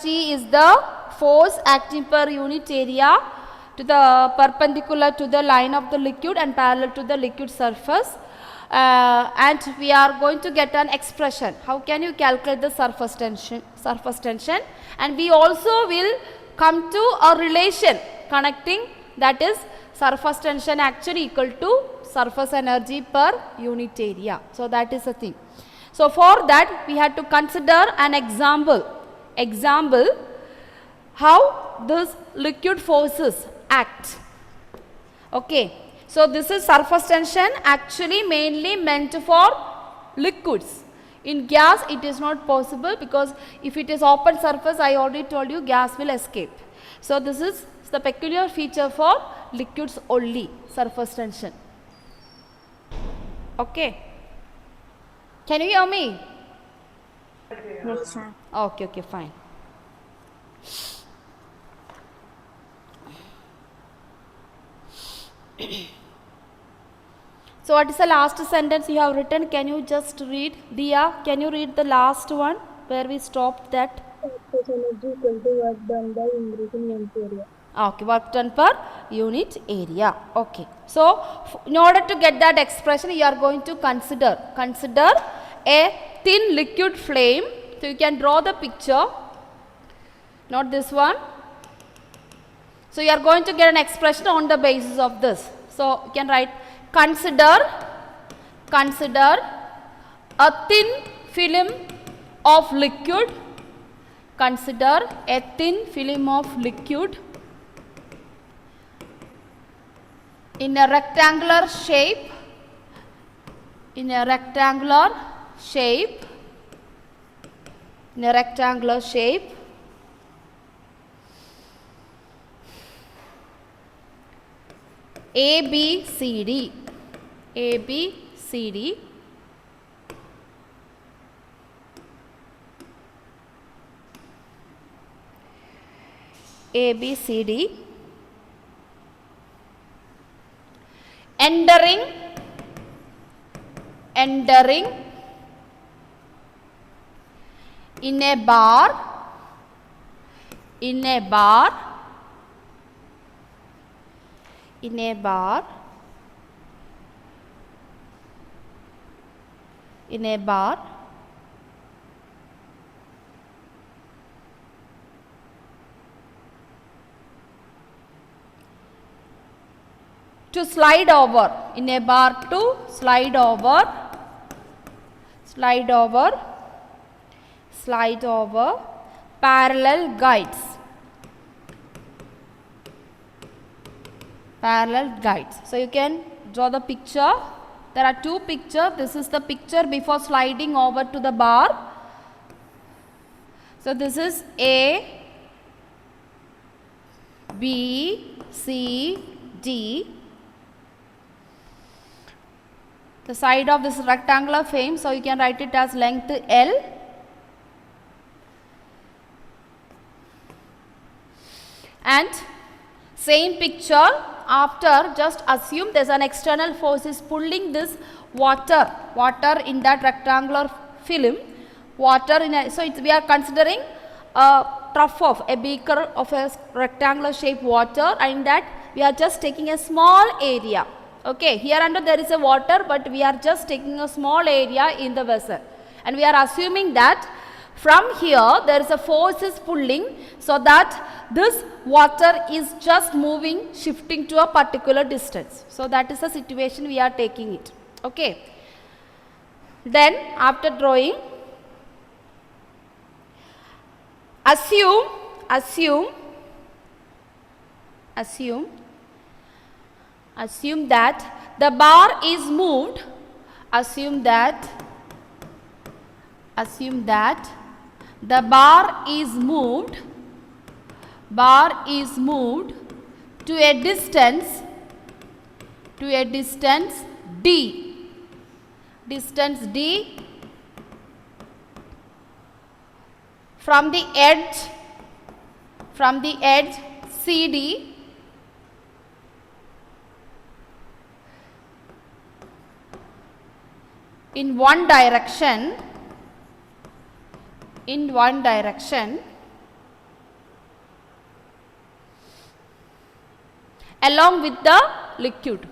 G is the force acting per unit area to the perpendicular to the line of the liquid and parallel to the liquid surface. And we are going to get an expression. How can you calculate the surface tension? And we also will come to a relation connecting, that is surface tension actually equal to surface energy per unit area. So that is the thing. So for that we had to consider an example how this liquid forces act. Okay. So this is surface tension actually mainly meant for liquids. In gas it is not possible, because if it is open surface, I already told you, gas will escape. So this is the peculiar feature for liquids only, surface tension. Okay. Can you hear me? Yes, sir. Okay, fine. So what is the last sentence you have written? Can you just read? Dia, can you read the last one where we stopped that? Surface energy equal to work done by increasing unit area. Okay, work done per unit area. Okay. So in order to get that expression, you are going to consider a thin liquid flame. So you can draw the picture, not this one. So you are going to get an expression on the basis of this. So you can write, consider a thin film of liquid. Consider a thin film of liquid in a rectangular shape. A, B, C, D. Entering in a bar to slide over, parallel guides. So you can draw the picture. There are two pictures. This is the picture before sliding over to the bar. So this is A, B, C, D. The side of this rectangular frame, so you can write it as length L. And same picture, after just assume there is an external force is pulling this water in that rectangular film. So we are considering a trough of a beaker of a rectangular shaped water, and that we are just taking a small area. Okay, here under there is a water, but we are just taking a small area in the vessel, and we are assuming that from here there is a force is pulling, so that this water is just moving, shifting to a particular distance. So that is the situation we are taking it. Okay. Then after drawing, assume that the bar is moved. Assume that the bar is moved to a distance d from the edge CD in one direction along with the liquid,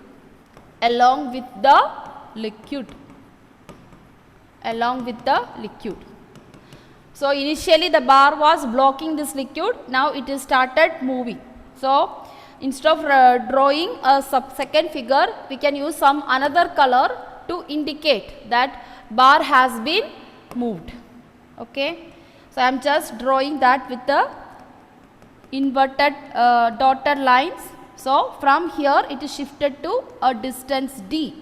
along with the liquid, along with the liquid. So initially the bar was blocking this liquid, now it is started moving. So instead of drawing a second figure, we can use some another color to indicate that bar has been moved. Okay. So I am just drawing that with the inverted dotted lines. So from here it is shifted to a distance d,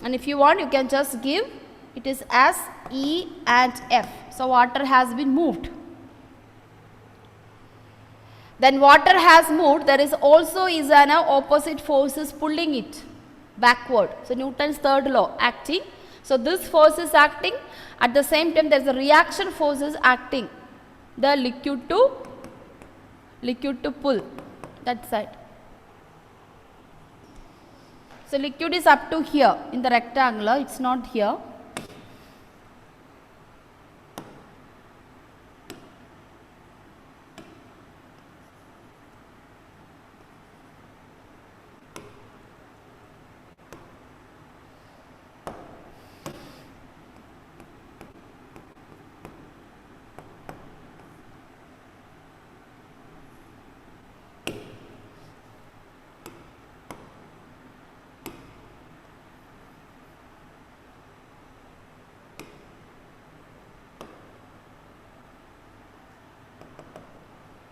and if you want you can just give it is as E and F. So water has been moved. Then water has moved, there is also is an opposite forces pulling it backward. So Newton's third law acting. So this force is acting, at the same time there is a reaction forces acting the liquid to pull that side. So liquid is up to here in the rectangular, it is not here.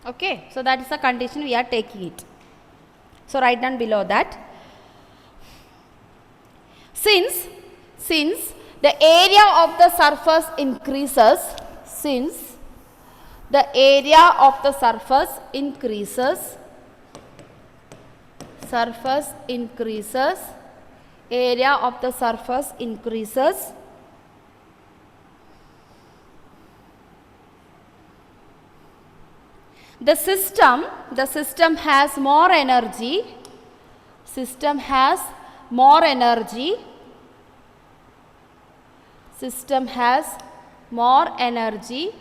Okay, so that is the condition we are taking it. So write down below that. Since the area of the surface increases, since the area of the surface increases, area of the surface increases, the system has more energy, system has more energy, system has more energy,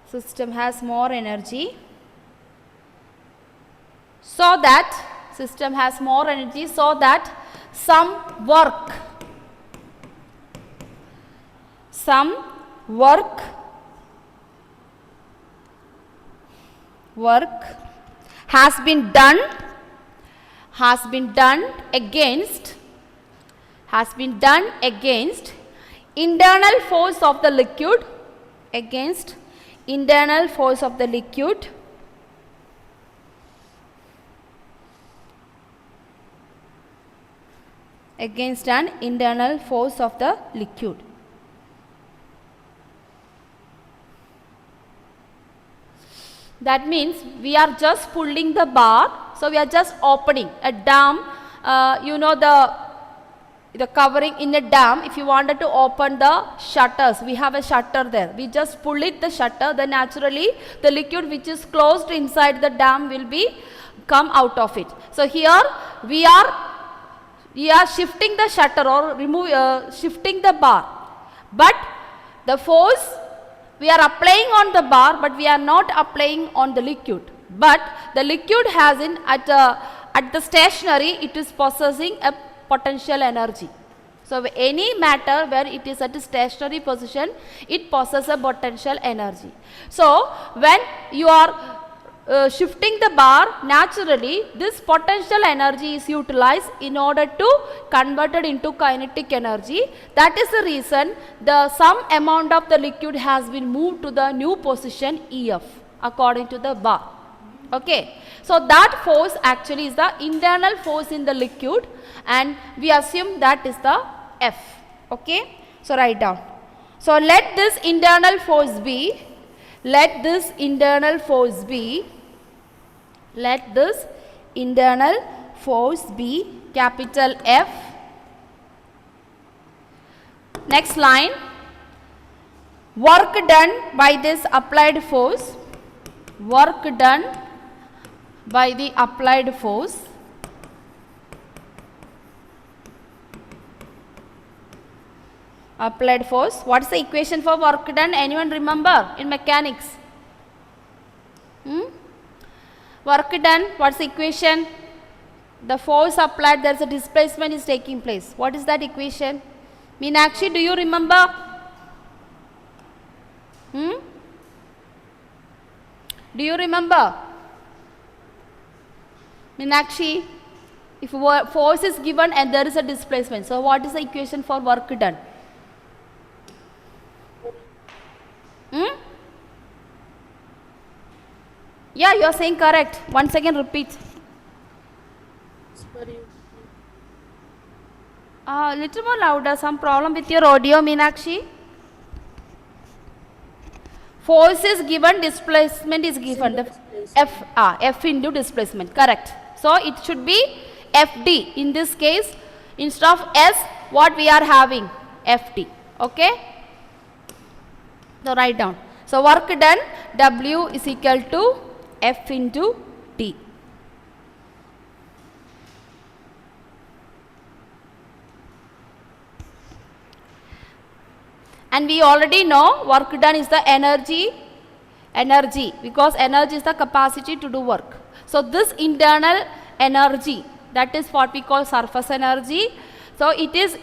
system has more energy, so that system has more energy so that some work has been done against internal force of the liquid, against internal force of the liquid, against an internal force of the liquid. That means we are just pulling the bar, so we are just opening a dam. You know the covering in a dam, if you wanted to open the shutters, we have a shutter there, we just pull it the shutter, then naturally the liquid which is closed inside the dam will be come out of it. So here we are shifting the shutter or shifting the bar, but the force we are applying on the bar, but we are not applying on the liquid. But the liquid has at the stationary, it is possessing a potential energy. So any matter where it is at a stationary position, it possesses a potential energy. So when you are shifting the bar, naturally this potential energy is utilized in order to convert it into kinetic energy. That is the reason some amount of the liquid has been moved to the new position EF according to the bar. Okay. So that force actually is the internal force in the liquid, and we assume that is the F. Okay. So write down. So let this internal force be, let this internal force be capital F. Next line, work done by this applied force, work done by the applied force What is the equation for work done? Anyone remember in mechanics? Work done, what's the equation? The force applied, there is a displacement is taking place. What is that equation? Meenakshi, do you remember? Do you remember? Meenakshi, if force is given and there is a displacement, so what is the equation for work done? Yeah, you are saying correct. Once again repeat. Little more louder. Some problem with your audio, Meenakshi? Force is given, displacement is given. The F into displacement. Correct. So it should be FD. In this case, instead of S, what we are having? FD. Okay. So write down. So work done, W is equal to F into D. And we already know work done is the energy because energy is the capacity to do work. So this internal energy, that is what we call surface energy. So it is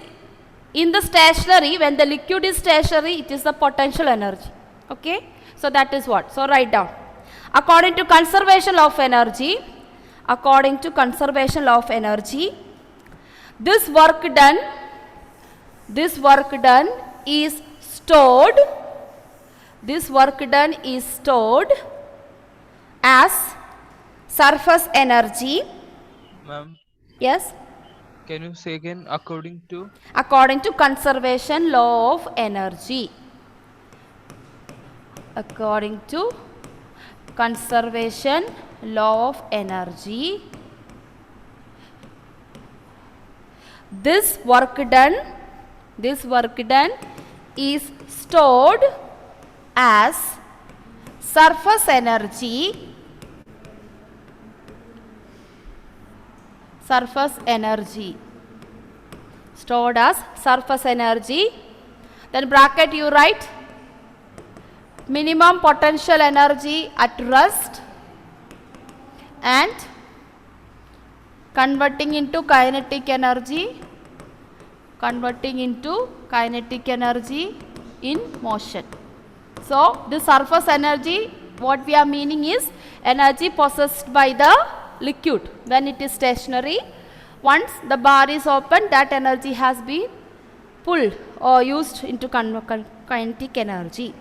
in the stationary, when the liquid is stationary, it is the potential energy. Okay. So that is what. So write down. According to conservation of energy, this work done is stored as surface energy. Ma'am, Yes, can you say again according to? according to conservation law of energy. According to conservation law of energy, this work done is stored as surface energy stored as surface energy. Then bracket you write minimum potential energy at rest and converting into kinetic energy in motion. So this surface energy, what we are meaning is energy possessed by the liquid when it is stationary. Once the bar is open, that energy has been pulled or used into kinetic energy.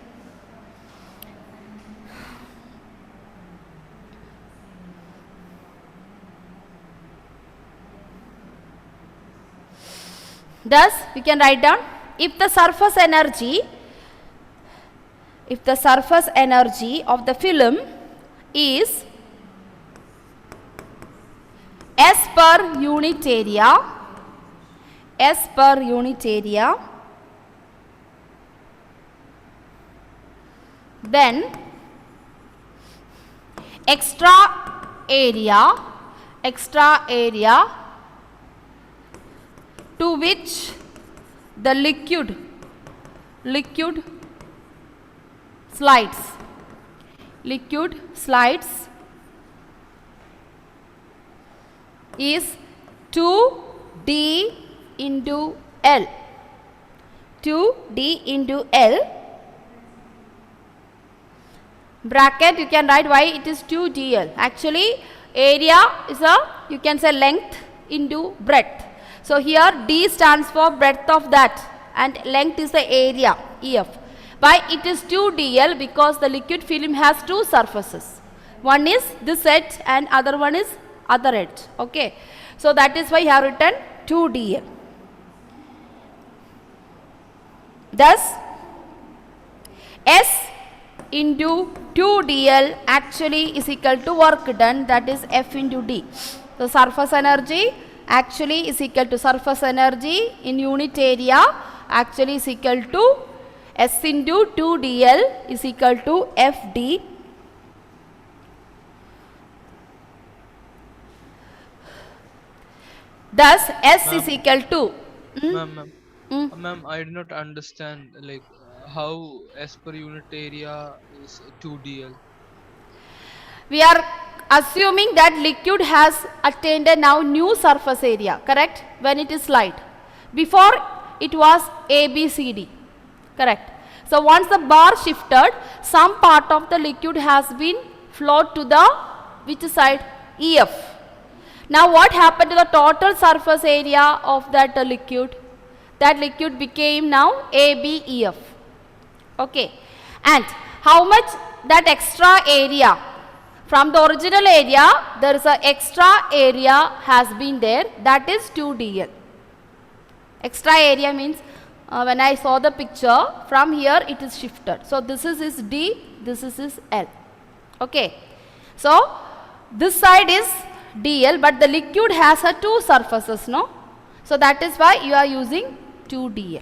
Thus, we can write down, if the surface energy of the film is S per unit area, then extra area to which the liquid slides is 2D into L. Bracket you can write why it is 2dl. Actually area is you can say length into breadth. So here D stands for breadth of that and length is the area, EF. Why it is 2dl? Because the liquid film has two surfaces. One is this edge and other one is other edge. Okay. So that is why I have written 2dl. Thus S into 2dl actually is equal to work done, that is F into D. So surface energy actually is equal to surface energy in unit area actually is equal to S into 2dl is equal to FD. Thus S is equal to Ma'am, I do not understand like how S per unit area is 2dl. We are assuming that liquid has attained a now new surface area, correct, when it is light. Before it was ABCD, correct. So once the bar shifted, some part of the liquid has been flowed to the which side? EF. Now what happened to the total surface area of that liquid? That liquid became now ABEF. Okay. And how much that extra area? From the original area, there is a extra area has been there, that is 2dl. Extra area means when I saw the picture, from here it is shifted. So this is D, this is L. Okay. So this side is dl, but the liquid has a two surfaces, no? So that is why you are using 2dl.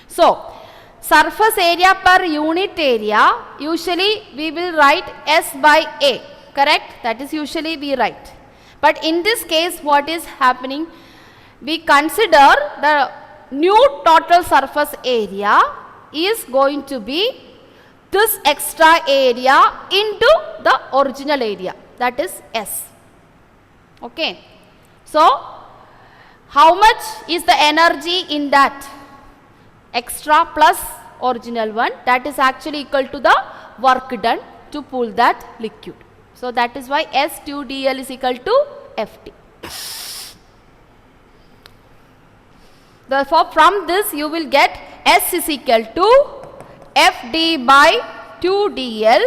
So surface area per unit area, usually we will write S by A, correct? That is usually we write. But in this case, what is happening? We consider the new total surface area is going to be this extra area into the original area, that is S. Okay. So how much is the energy in that? Extra plus original one, that is actually equal to the work done to pull that liquid. So that is why S2dl is equal to Ft. Therefore from this you will get S is equal to Fd by 2dl,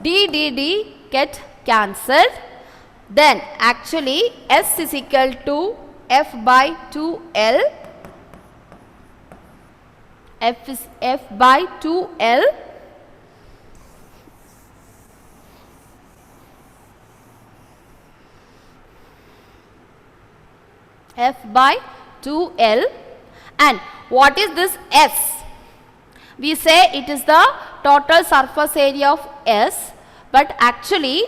d get cancelled. Then actually S is equal to F by 2L. F is F by 2L. F by 2L. And what is this S? We say it is the total surface area of S, but actually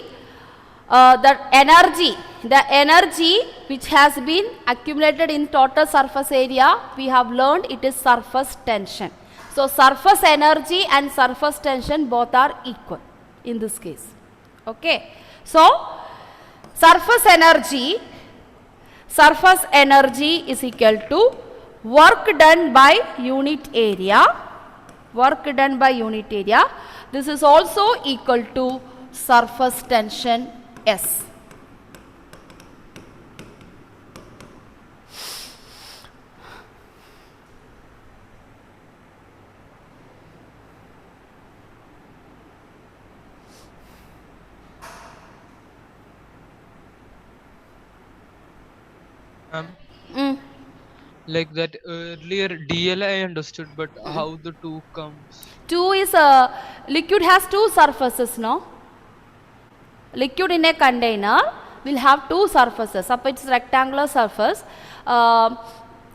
the energy which has been accumulated in total surface area, we have learned it is surface tension. So surface energy and surface tension both are equal in this case. Okay. So surface energy is equal to work done by unit area. Work done by unit area. This is also equal to surface tension S. Like that earlier DL I understood, but how the 2 comes? 2 is liquid has two surfaces, no? Liquid in a container will have two surfaces. Suppose it's rectangular surface.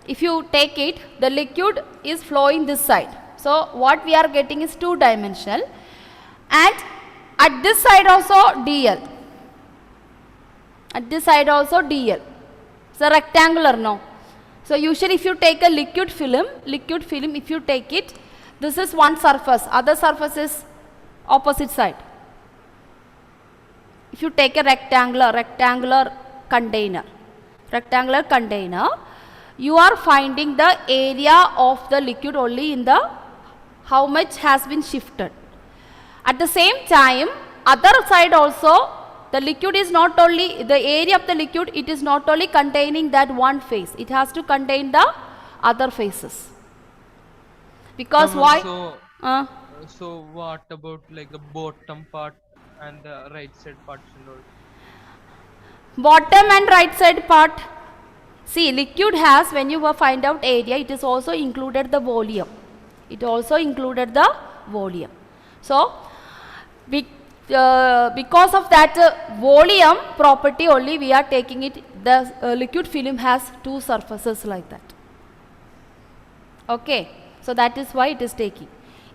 If you take it, the liquid is flowing this side. So what we are getting is two dimensional, and at this side also DL. At this side also DL. It's a rectangular, no? So usually if you take a liquid film, if you take it, this is one surface, other surface is opposite side. If you take a rectangular container, you are finding the area of the liquid only in the how much has been shifted. At the same time, other side also, the liquid is not only, the area of the liquid, it is not only containing that one face, it has to contain the other faces. Because why? So what about like the bottom part and the right side parts and all? Bottom and right side part. See, liquid has, when you find out area, it is also included the volume. So, because of that volume property only we are taking it, the liquid film has two surfaces like that. Okay. So that is why it is taking.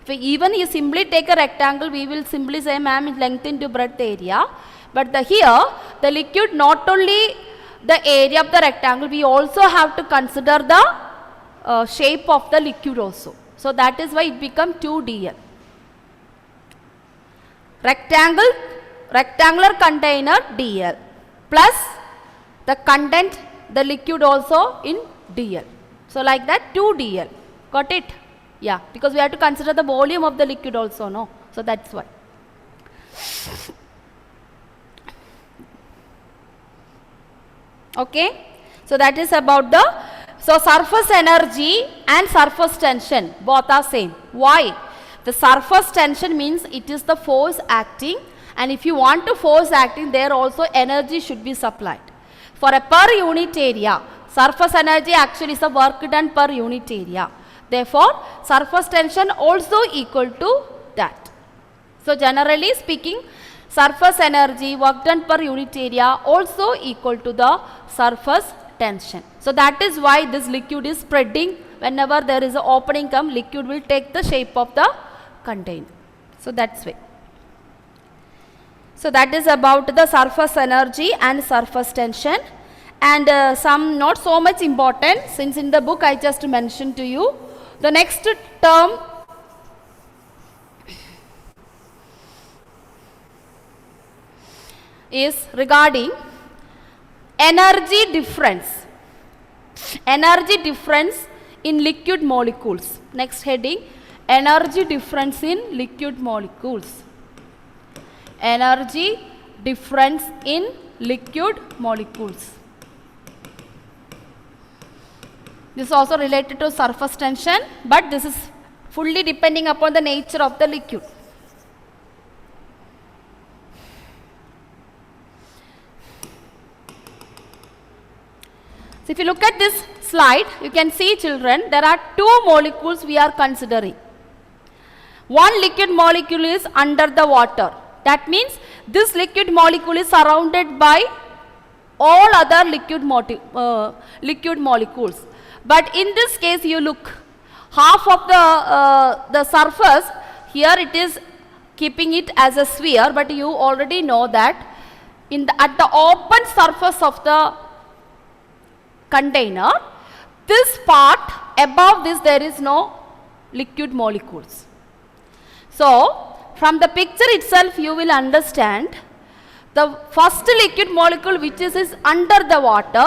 If even you simply take a rectangle, we will simply say, ma'am, length into breadth area. But here, the liquid not only the area of the rectangle, we also have to consider the shape of the liquid also. So that is why it becomes 2dl. Rectangle rectangular container dl plus the content, the liquid also in dl. So like that 2 dl. Got it? Yeah, because we have to consider the volume of the liquid also, no? So that's why. Okay? So that is about the, so surface energy and surface tension both are same. Why? The surface tension means it is the force acting, and if you want to force acting, there also energy should be supplied. For a per unit area, surface energy actually is the work done per unit area. Therefore, surface tension also equal to that. So generally speaking, surface energy work done per unit area also equal to the surface tension. So that is why this liquid is spreading. Whenever there is an opening come, liquid will take the shape of the container. So that's why. So that is about the surface energy and surface tension, and some not so much important, since in the book I just mentioned to you. The next term is regarding energy difference. Energy difference in liquid molecules. Next heading, energy difference in liquid molecules. Energy difference in liquid molecules. This is also related to surface tension, but this is fully depending upon the nature of the liquid. So if you look at this slide, you can see, children, there are two molecules we are considering. One liquid molecule is under the water. That means this liquid molecule is surrounded by all other liquid molecules. But in this case, you look, half of the surface, here it is keeping it as a sphere, but you already know that at the open surface of the container, this part, above this there is no liquid molecules. So from the picture itself you will understand, the first liquid molecule which is under the water,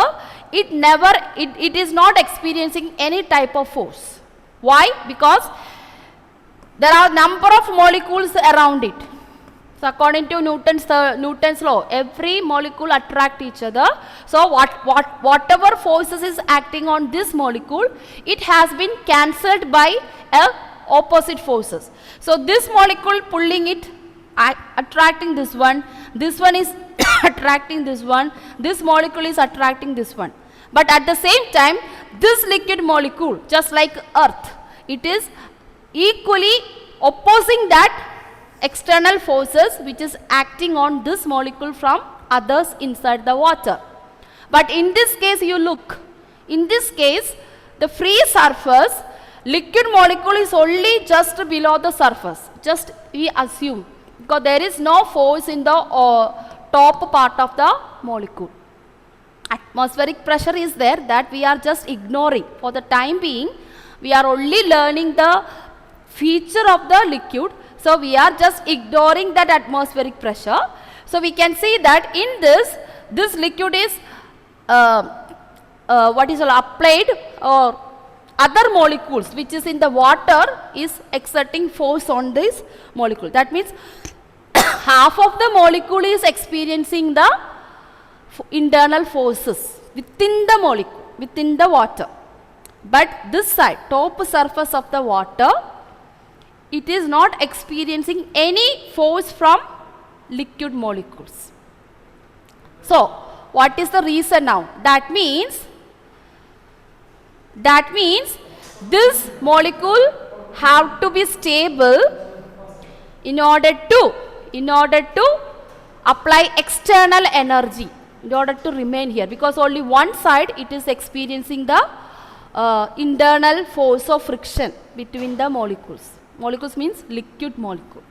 it is not experiencing any type of force. Why? Because there are number of molecules around it. So according to Newton's law, every molecule attract each other. So whatever forces is acting on this molecule, it has been cancelled by opposite forces. So this molecule pulling it, attracting this one is attracting this one, this molecule is attracting this one. But at the same time, this liquid molecule, just like earth, it is equally opposing that external forces which is acting on this molecule from others inside the water. But in this case, you look, in this case the free surface, liquid molecule is only just below the surface, just we assume, because there is no force in the top part of the molecule. Atmospheric pressure is there, that we are just ignoring. For the time being, we are only learning the feature of the liquid. So we are just ignoring that atmospheric pressure. So we can see that in this liquid is applied, or other molecules which is in the water is exerting force on this molecule. That means half of the molecule is experiencing the internal forces within the molecule, within the water. But this side, top surface of the water, it is not experiencing any force from liquid molecules. So what is the reason now? That means this molecule have to be stable in order to apply external energy, in order to remain here, because only one side it is experiencing the internal force of friction between the molecules. Molecules means liquid molecule.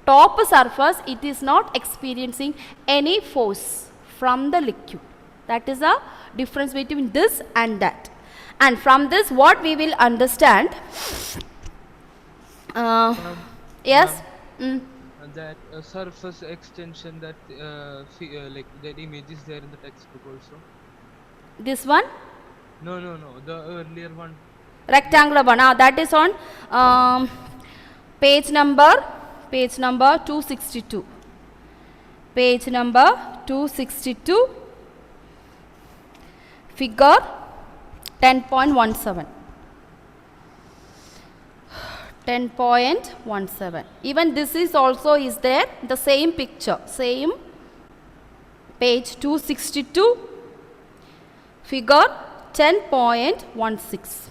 Top surface, it is not experiencing any force from the liquid. That is the difference between this and that. And from this, what we will understand? Yes? that surface extension that like that image is there in the textbook also. This one? No, the earlier one. Rectangular one. That is on um, page number 262. Page number 262, figure 10.17. 10.17. Even this is also is there, the same picture, same page 262, figure 10.16.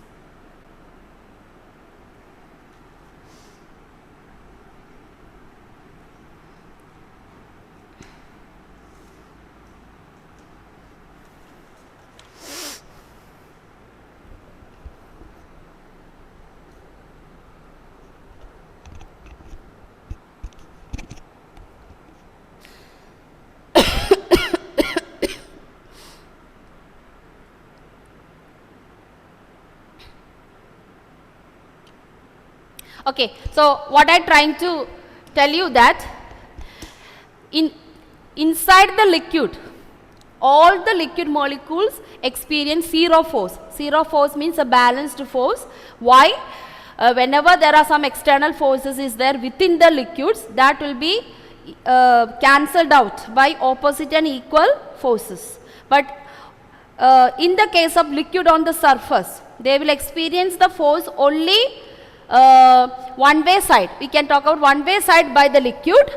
Okay, so what I trying to tell you that inside the liquid, all the liquid molecules experience zero force. Zero force means a balanced force. Why? Whenever there are some external forces is there within the liquids, that will be cancelled out by opposite and equal forces. But in the case of liquid on the surface, they will experience the force only one way side. We can talk about one way side by the liquid,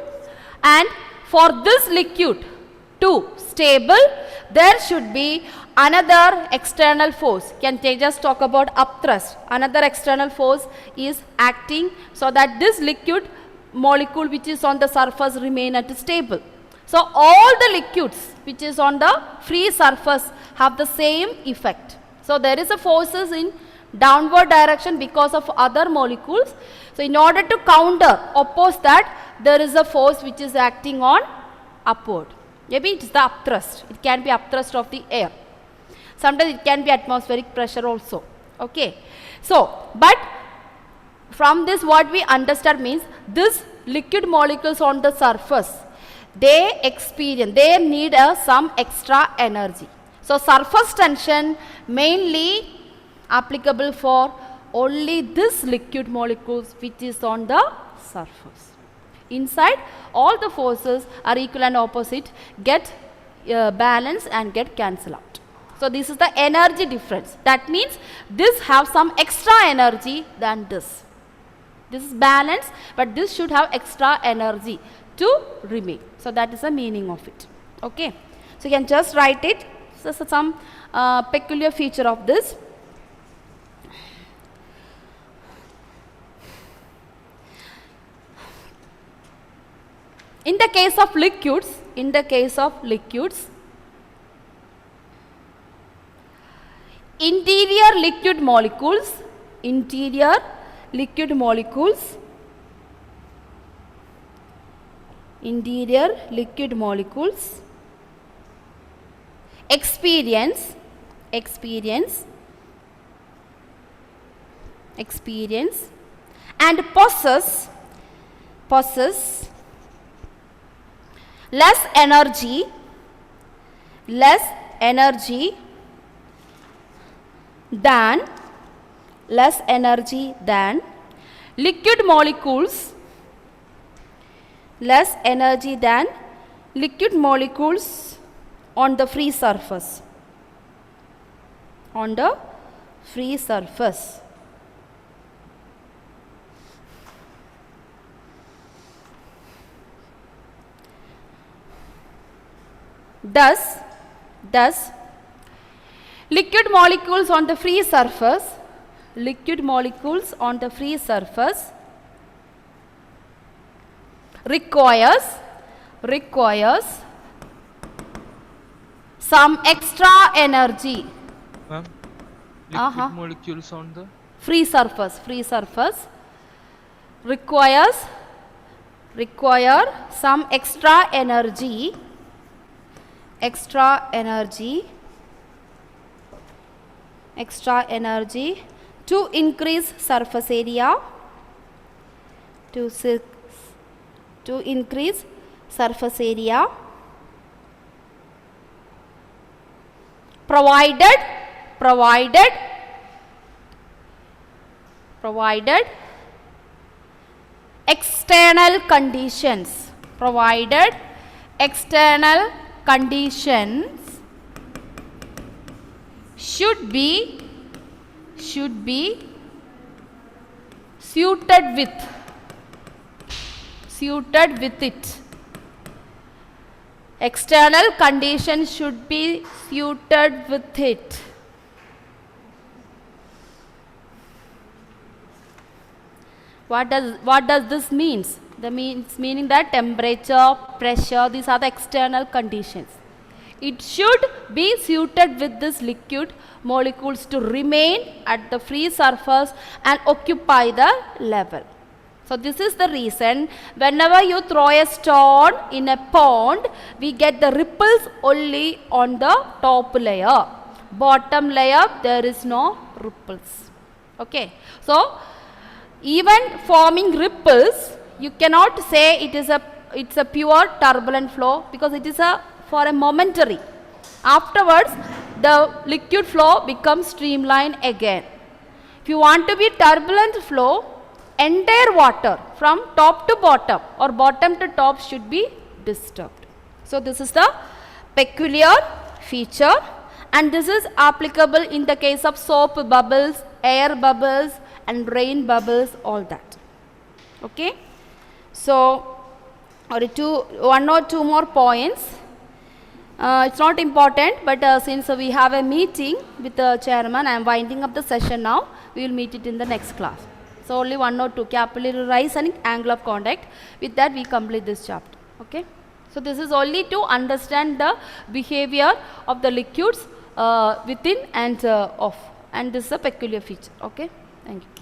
and for this liquid to stable, there should be another external force. Can they just talk about upthrust? Another external force is acting so that this liquid molecule which is on the surface remain at stable. So all the liquids which is on the free surface have the same effect. So there is a forces in downward direction because of other molecules. So in order to oppose that, there is a force which is acting on upward. Maybe it is the upthrust. It can be upthrust of the air. Sometimes it can be atmospheric pressure also. Okay. So, but from this what we understand means, this liquid molecules on the surface, they need some extra energy. So surface tension mainly applicable for only this liquid molecules which is on the surface. Inside, all the forces are equal and opposite, get balanced and get cancelled out. So this is the energy difference. That means this have some extra energy than this. This is balanced, but this should have extra energy to remain. So that is the meaning of it. Okay. So you can just write it. So some peculiar feature of this. In the case of liquids, interior liquid molecules experience and possess less energy than liquid molecules on the free surface. Thus, liquid molecules on the free surface requires some extra energy. Ma'am, liquid molecules on the free surface require some extra energy to increase surface area, to increase surface area, provided external conditions, provided external conditions should be suited with it. External conditions should be suited with it. What does this means? Meaning that temperature, pressure, these are the external conditions. It should be suited with this liquid molecules to remain at the free surface and occupy the level. So this is the reason whenever you throw a stone in a pond, we get the ripples only on the top layer. Bottom layer, there is no ripples. Okay. So even forming ripples, you cannot say it's a pure turbulent flow, because it is for a momentary. Afterwards, the liquid flow becomes streamlined again. If you want to be turbulent flow, entire water from top to bottom or bottom to top should be disturbed. So this is the peculiar feature, and this is applicable in the case of soap bubbles, air bubbles and rain bubbles, all that. Okay. So one or two more points. It's not important, but since we have a meeting with the chairman, I am winding up the session now. We will meet it in the next class. So only one or two, capillary rise and angle of contact. With that we complete this chapter. Okay. So this is only to understand the behavior of the liquids within and off, and this is a peculiar feature. Okay. Thank you.